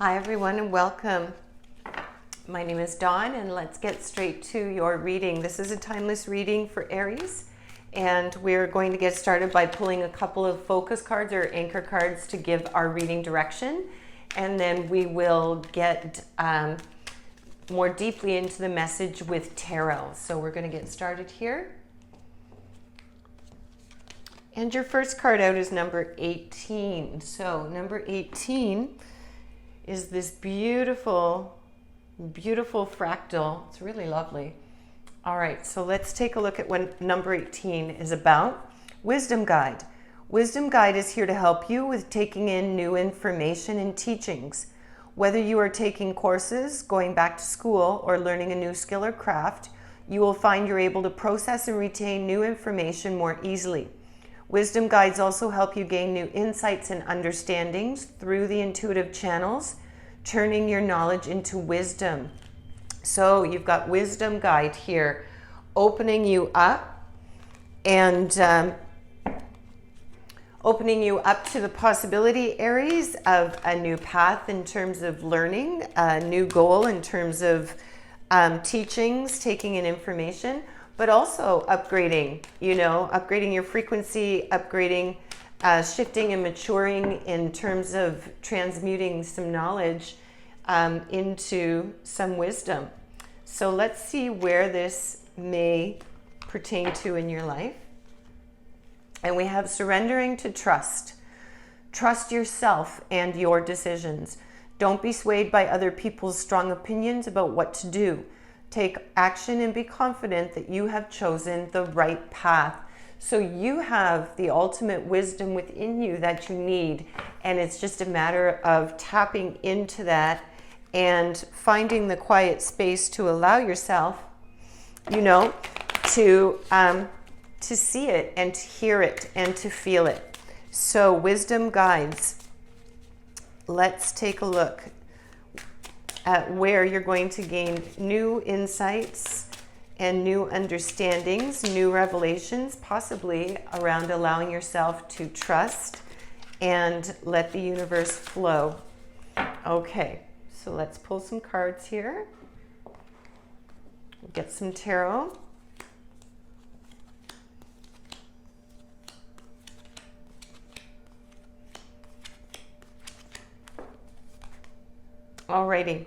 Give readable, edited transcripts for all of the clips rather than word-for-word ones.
Hi everyone and welcome. My name is Dawn and let's get straight to your reading. This is a timeless reading for Aries and we're going to get started by pulling a couple of focus cards or anchor cards to give our reading direction, and then we will get more deeply into the message with tarot. So we're going to get started here. And your first card out is number 18. So number 18 is this beautiful fractal. It's really lovely. All right, so let's take a look at what number 18 is about. Wisdom Guide. Wisdom Guide is here to help you with taking in new information and teachings. Whether you are taking courses, going back to school, or learning a new skill or craft, you will find you're able to process and retain new information more easily. Wisdom Guides also help you gain new insights and understandings through the intuitive channels, turning your knowledge into wisdom. So you've got Wisdom Guide here, opening you up and opening you up to the possibility, Aries, of a new path in terms of learning, a new goal in terms of teachings, taking in information, but also upgrading, upgrading your frequency, upgrading, shifting and maturing in terms of transmuting some knowledge into some wisdom. So let's see where this may pertain to in your life. And we have surrendering to trust. Trust yourself and your decisions. Don't be swayed by other people's strong opinions about what to do. Take action and be confident that you have chosen the right path. So you have the ultimate wisdom within you that you need, and it's just a matter of tapping into that and finding the quiet space to allow yourself, to see it and to hear it and to feel it. So Wisdom Guides. Let's take a look at where you're going to gain new insights and new understandings, new revelations, possibly around allowing yourself to trust and let the universe flow. Okay, so let's pull some cards here. Get some tarot. Alrighty,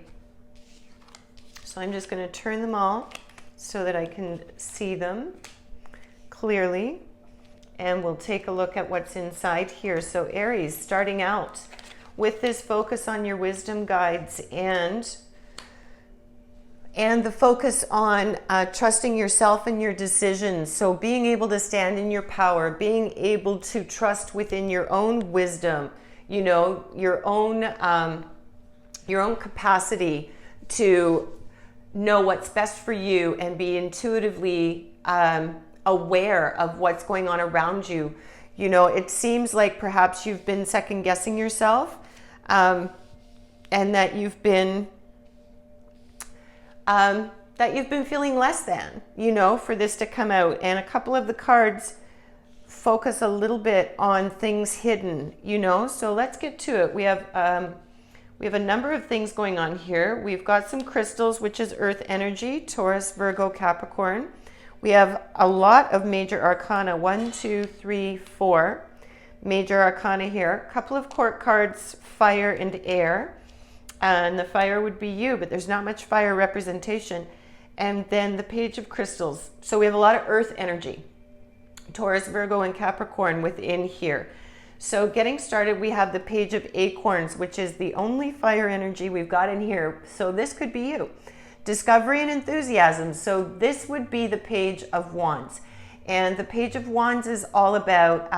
so I'm just going to turn them all so that I can see them clearly, and we'll take a look at what's inside here. So Aries, starting out with this focus on your wisdom guides and the focus on trusting yourself and your decisions. So being able to stand in your power, being able to trust within your own wisdom, your own capacity to know what's best for you and be intuitively aware of what's going on around you. It seems like perhaps you've been second guessing yourself, and that you've been feeling less than, for this to come out. And a couple of the cards focus a little bit on things hidden, so let's get to it. We have a number of things going on here. We've got some crystals, which is earth energy, Taurus, Virgo, Capricorn. We have a lot of major arcana, 1, 2, 3, 4 major arcana here. A couple of court cards, fire and air. And the fire would be you, but there's not much fire representation. And then the page of crystals. So we have a lot of earth energy, Taurus, Virgo, and Capricorn within here. So getting started, we have the page of acorns, which is the only fire energy we've got in here. So this could be you. Discovery and enthusiasm. So this would be the page of wands. And the page of wands is all about,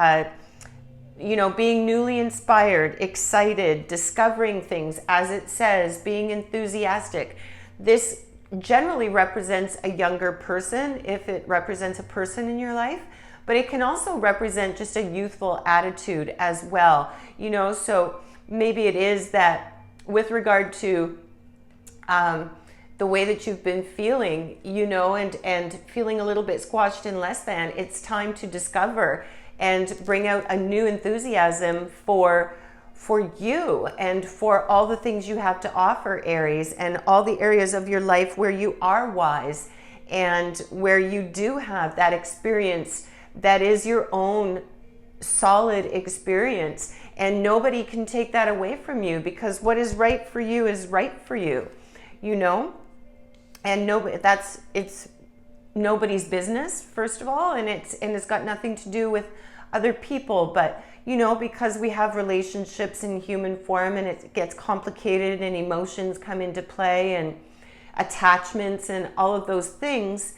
being newly inspired, excited, discovering things, as it says, being enthusiastic. This generally represents a younger person if it represents a person in your life. But it can also represent just a youthful attitude as well, so maybe it is that with regard to the way that you've been feeling, and feeling a little bit squashed and less than, it's time to discover and bring out a new enthusiasm for for you and for all the things you have to offer, Aries, and all the areas of your life where you are wise and where you do have that experience that is your own solid experience. And nobody can take that away from you, because what is right for you is right for you, you know? And it's nobody's business, first of all, and it's got nothing to do with other people. But you know, because we have relationships in human form, and it gets complicated, and emotions come into play, and attachments and all of those things,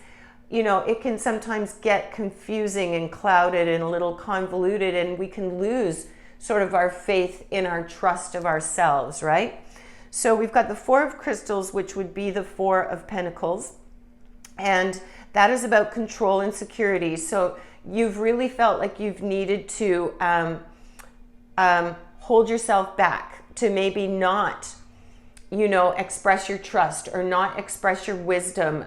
you know, it can sometimes get confusing and clouded and a little convoluted, and we can lose sort of our faith in our trust of ourselves, right? So we've got the Four of Crystals, which would be the Four of Pentacles, and that is about control and security. So you've really felt like you've needed to hold yourself back, to maybe not, you know, express your trust or not express your wisdom,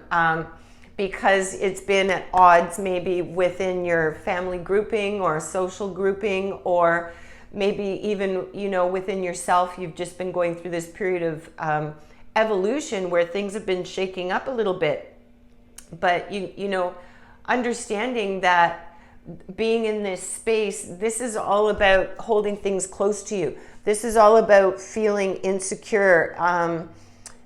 because it's been at odds maybe within your family grouping or social grouping, or maybe even, you know, within yourself. You've just been going through this period of evolution where things have been shaking up a little bit. But you know, understanding that being in this space, this is all about holding things close to you. This is all about feeling insecure,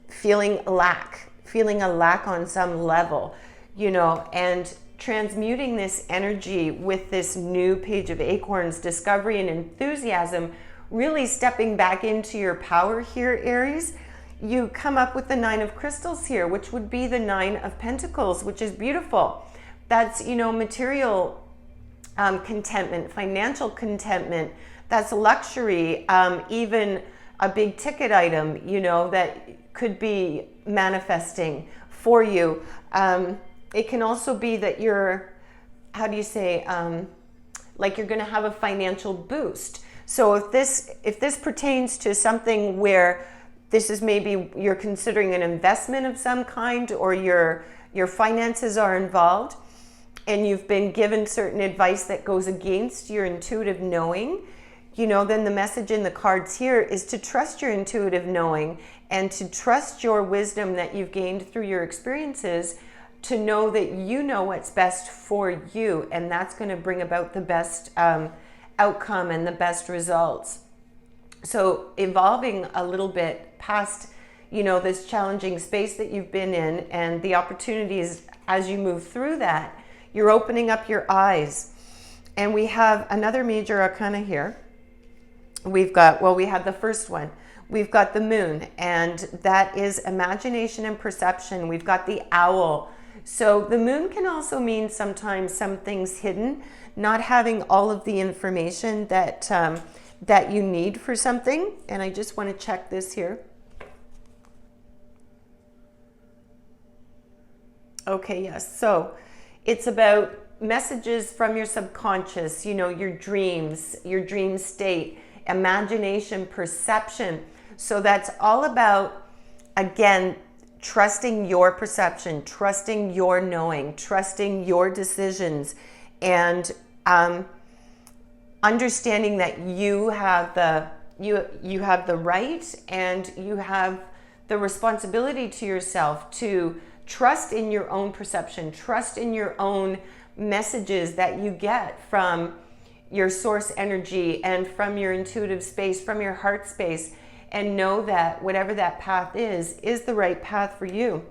feeling a lack on some level, you know, and transmuting this energy with this new Page of Acorns, discovery and enthusiasm, really stepping back into your power here, Aries. You come up with the Nine of Crystals here, which would be the Nine of Pentacles, which is beautiful. That's, you know, material contentment, financial contentment. That's luxury, even a big ticket item, you know, that could be manifesting for you. It can also be that you're, how do you say, like you're going to have a financial boost. So if this pertains to something where this is maybe you're considering an investment of some kind, or your finances are involved, and you've been given certain advice that goes against your intuitive knowing, you know, then the message in the cards here is to trust your intuitive knowing and to trust your wisdom that you've gained through your experiences, to know that you know what's best for you, and that's going to bring about the best outcome and the best results. So evolving a little bit past, you know, this challenging space that you've been in, and the opportunities as you move through that, you're opening up your eyes. And we have another major arcana here. We've got, well, we had the first one. We've got the moon, and that is imagination and perception. We've got the owl. So the moon can also mean sometimes some things hidden, not having all of the information that that you need for something. And I just want to check this here. Okay, yes. So it's about messages from your subconscious, you know, your dreams, your dream state, imagination, perception. So that's all about, again, trusting your perception, trusting your knowing, trusting your decisions, and understanding that you have the right, and you have the responsibility to yourself to trust in your own perception, trust in your own messages that you get from your source energy and from your intuitive space, from your heart space, and know that whatever that path is the right path for you.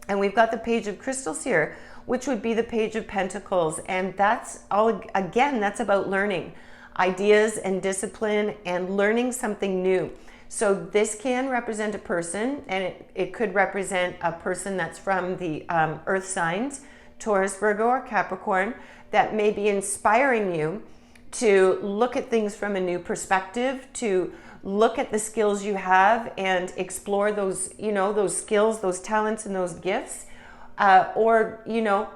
And we've got the Page of Crystals here, which would be the Page of Pentacles. And that's all, again, that's about learning ideas and discipline and learning something new. So this can represent a person, and it could represent a person that's from the earth signs, Taurus, Virgo, or Capricorn, that may be inspiring you to look at things from a new perspective, to look at the skills you have and explore those, you know, those skills, those talents, and those gifts, or, you know,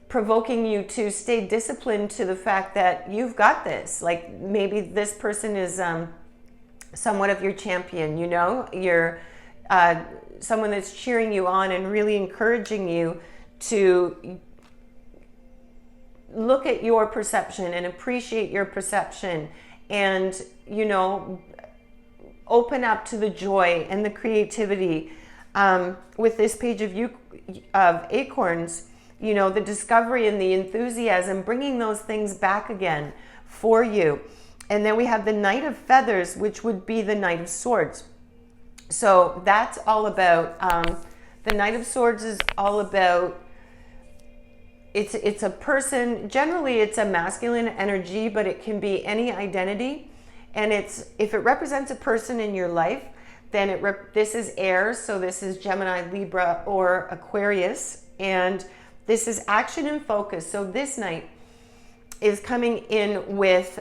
provoking you to stay disciplined to the fact that you've got this. Like maybe this person is somewhat of your champion, you know, you're someone that's cheering you on and really encouraging you to look at your perception and appreciate your perception, and you know, open up to the joy and the creativity. With this page of acorns, you know, the discovery and the enthusiasm, bringing those things back again for you. And then we have the Knight of Feathers, which would be the Knight of Swords. So that's all about, the Knight of Swords is all about, it's a person, generally it's a masculine energy, but it can be any identity. And if it represents a person in your life, then this is air, so this is Gemini, Libra, or Aquarius, and this is action and focus. So this night is coming in with,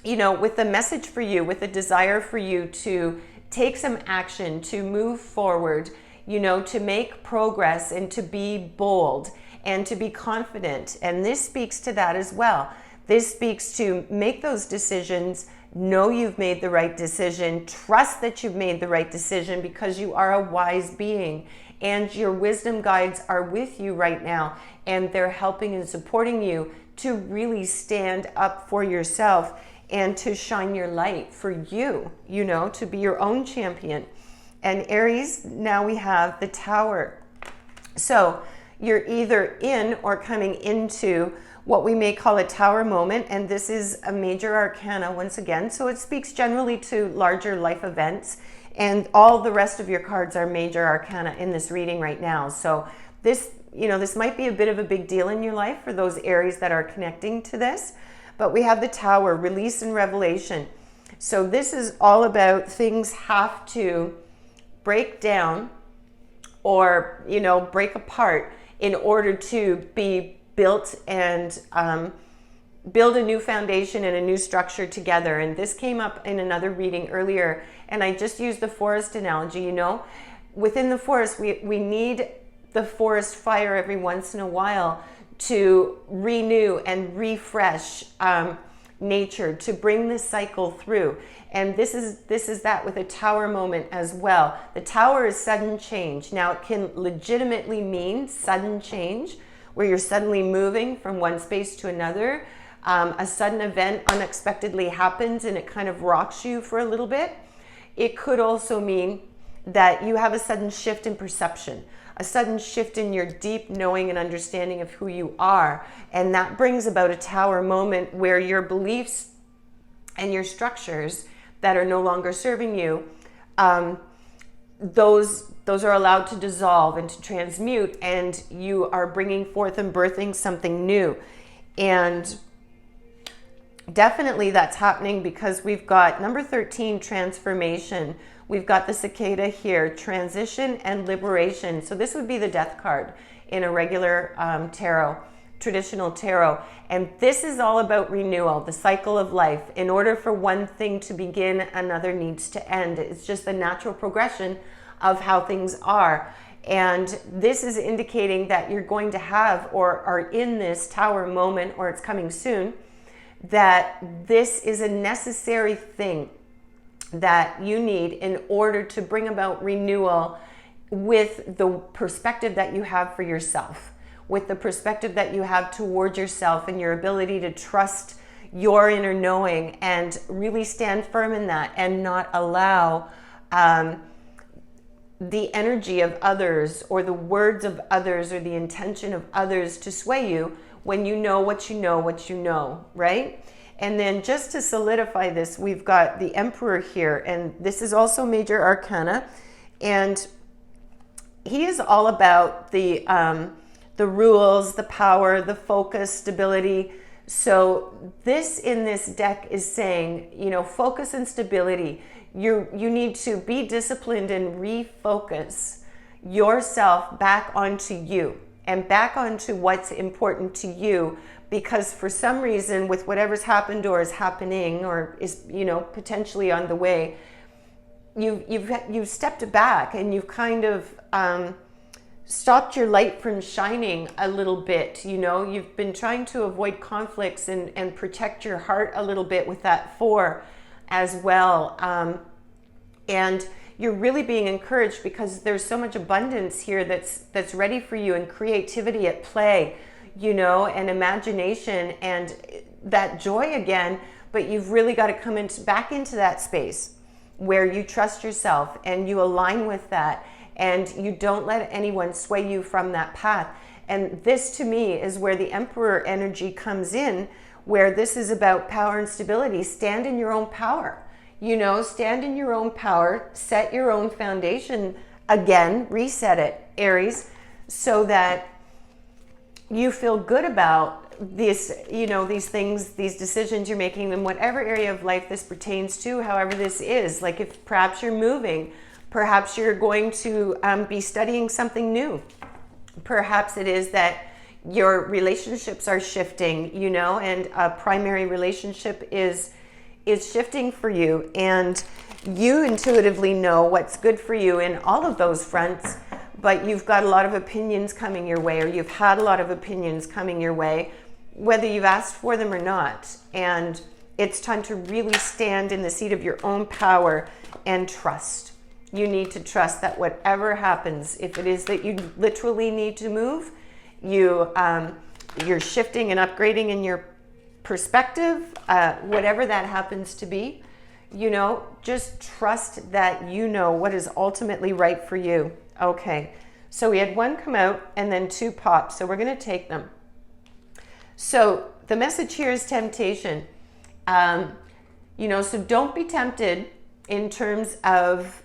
you know, with a message for you, with a desire for you to take some action, to move forward, you know, to make progress and to be bold and to be confident. And this speaks to that as well. This speaks to make those decisions, know you've made the right decision, trust that you've made the right decision because you are a wise being and your wisdom guides are with you right now and they're helping and supporting you to really stand up for yourself and to shine your light for you, you know, to be your own champion. And Aries, now we have the Tower. So you're either in or coming into what we may call a Tower moment, and this is a major arcana once again, so it speaks generally to larger life events, and all the rest of your cards are major arcana in this reading right now. So this, you know, this might be a bit of a big deal in your life for those Aries that are connecting to this, but we have the Tower, release and revelation. So this is all about things have to break down or, you know, break apart in order to be built and build a new foundation and a new structure together. And this came up in another reading earlier, and I just used the forest analogy. You know, within the forest, we need the forest fire every once in a while to renew and refresh nature, to bring this cycle through. And this is that with a Tower moment as well. The Tower is sudden change. Now it can legitimately mean sudden change, where you're suddenly moving from one space to another. A sudden event unexpectedly happens and it kind of rocks you for a little bit. It could also mean that you have a sudden shift in perception, a sudden shift in your deep knowing and understanding of who you are. And that brings about a Tower moment where your beliefs and your structures that are no longer serving you, those are allowed to dissolve and to transmute, and you are bringing forth and birthing something new. And definitely that's happening because we've got number 13, transformation. We've got the cicada here, transition and liberation. So this would be the Death card in a regular tarot, traditional tarot. And this is all about renewal, the cycle of life. In order for one thing to begin, another needs to end. It's just the natural progression of how things are. And this is indicating that you're going to have or are in this Tower moment, or it's coming soon, that this is a necessary thing that you need in order to bring about renewal with the perspective that you have for yourself, with the perspective that you have towards yourself and your ability to trust your inner knowing and really stand firm in that and not allow the energy of others or the words of others or the intention of others to sway you when you know what you know, what you know, right? And then just to solidify this, we've got the Emperor here, and this is also major arcana, and he is all about the rules, the power, the focus, stability. So this in this deck is saying, you know, focus and stability. You need to be disciplined and refocus yourself back onto you and back onto what's important to you, because for some reason, with whatever's happened or is happening or is, you know, potentially on the way, you've stepped back and you've kind of stopped your light from shining a little bit. You know, you've been trying to avoid conflicts and protect your heart a little bit with that 4 as well. And you're really being encouraged because there's so much abundance here that's ready for you, and creativity at play, you know, and imagination and that joy again. but you've really got to come back into that space where you trust yourself and you align with that, and you don't let anyone sway you from that path. And this, to me, is where the Emperor energy comes in, where this is about power and stability. Stand in your own power. You know, stand in your own power, set your own foundation again, reset it, Aries, so that you feel good about this, you know, these things, these decisions you're making in whatever area of life this pertains to, however this is. Like if perhaps you're moving, perhaps you're going to be studying something new. Perhaps it is that your relationships are shifting, you know, and a primary relationship is shifting for you, and you intuitively know what's good for you in all of those fronts, but you've got a lot of opinions coming your way, or you've had a lot of opinions coming your way, whether you've asked for them or not. And it's time to really stand in the seat of your own power and trust. You need to trust that whatever happens, if it is that you literally need to move, you're shifting and upgrading in your perspective, whatever that happens to be, you know, just trust that you know what is ultimately right for you. Okay, so we had one come out and then two pop, so we're going to take them. So the message here is temptation. You know, so don't be tempted in terms of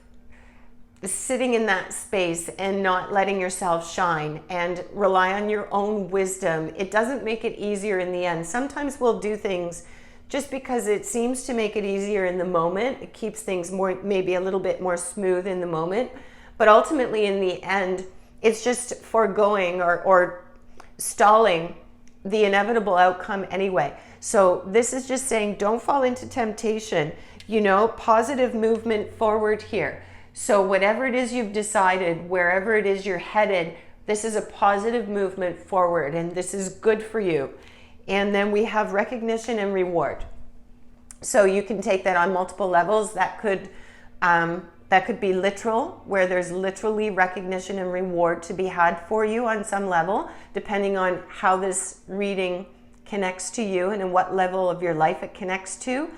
sitting in that space and not letting yourself shine, and rely on your own wisdom. It doesn't make it easier in the end. Sometimes we'll do things just because it seems to make it easier in the moment. It keeps things more, maybe a little bit more smooth in the moment, but ultimately in the end, it's just foregoing or stalling the inevitable outcome anyway. So this is just saying, don't fall into temptation, you know, positive movement forward here. So whatever it is you've decided, wherever it is you're headed, this is a positive movement forward, and this is good for you. And then we have recognition and reward. So you can take that on multiple levels. That could be literal, where there's literally recognition and reward to be had for you on some level, depending on how this reading connects to you and in what level of your life it connects to.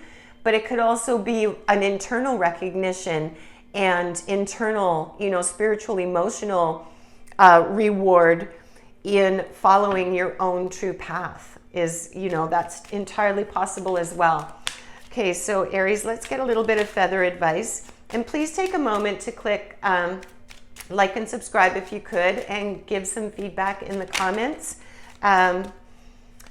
But it could also be an internal recognition and internal, you know, spiritual, emotional reward in following your own true path. Is, you know, that's entirely possible as well. Okay, so Aries, let's get a little bit of feather advice. And please take a moment to click like and subscribe if you could, and give some feedback in the comments.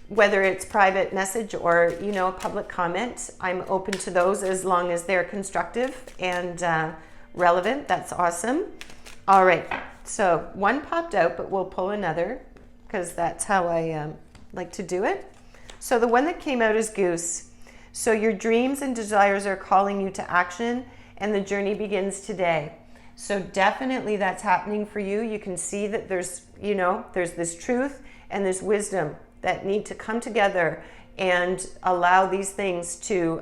Whether it's private message or, you know, a public comment, I'm open to those as long as they're constructive and relevant. That's awesome. All right, so one popped out, but we'll pull another because that's how I like to do it. So the one that came out is Goose. So your dreams and desires are calling you to action, and the journey begins today. So definitely that's happening for you. You can see that there's, you know, there's this truth and this wisdom that need to come together and allow these things to,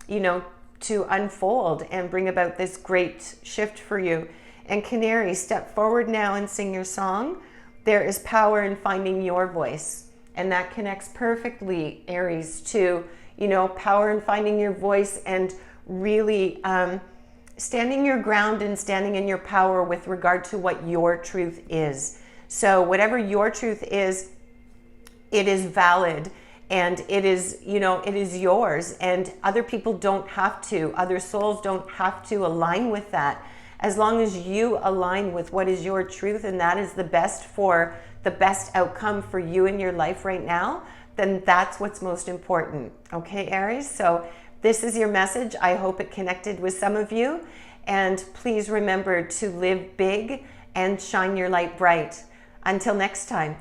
you know, to unfold and bring about this great shift for you. And Canary, step forward now and sing your song. There is power in finding your voice. And that connects perfectly, Aries, to, you know, power in finding your voice and really standing your ground and standing in your power with regard to what your truth is. So whatever your truth is, it is valid, and it is, you know, it is yours, and other people don't have to, other souls don't have to align with that. As long as you align with what is your truth, and that is the best for the best outcome for you in your life right now, then that's what's most important. Okay, Aries? So this is your message. I hope it connected with some of you. And please remember to live big and shine your light bright. Until next time.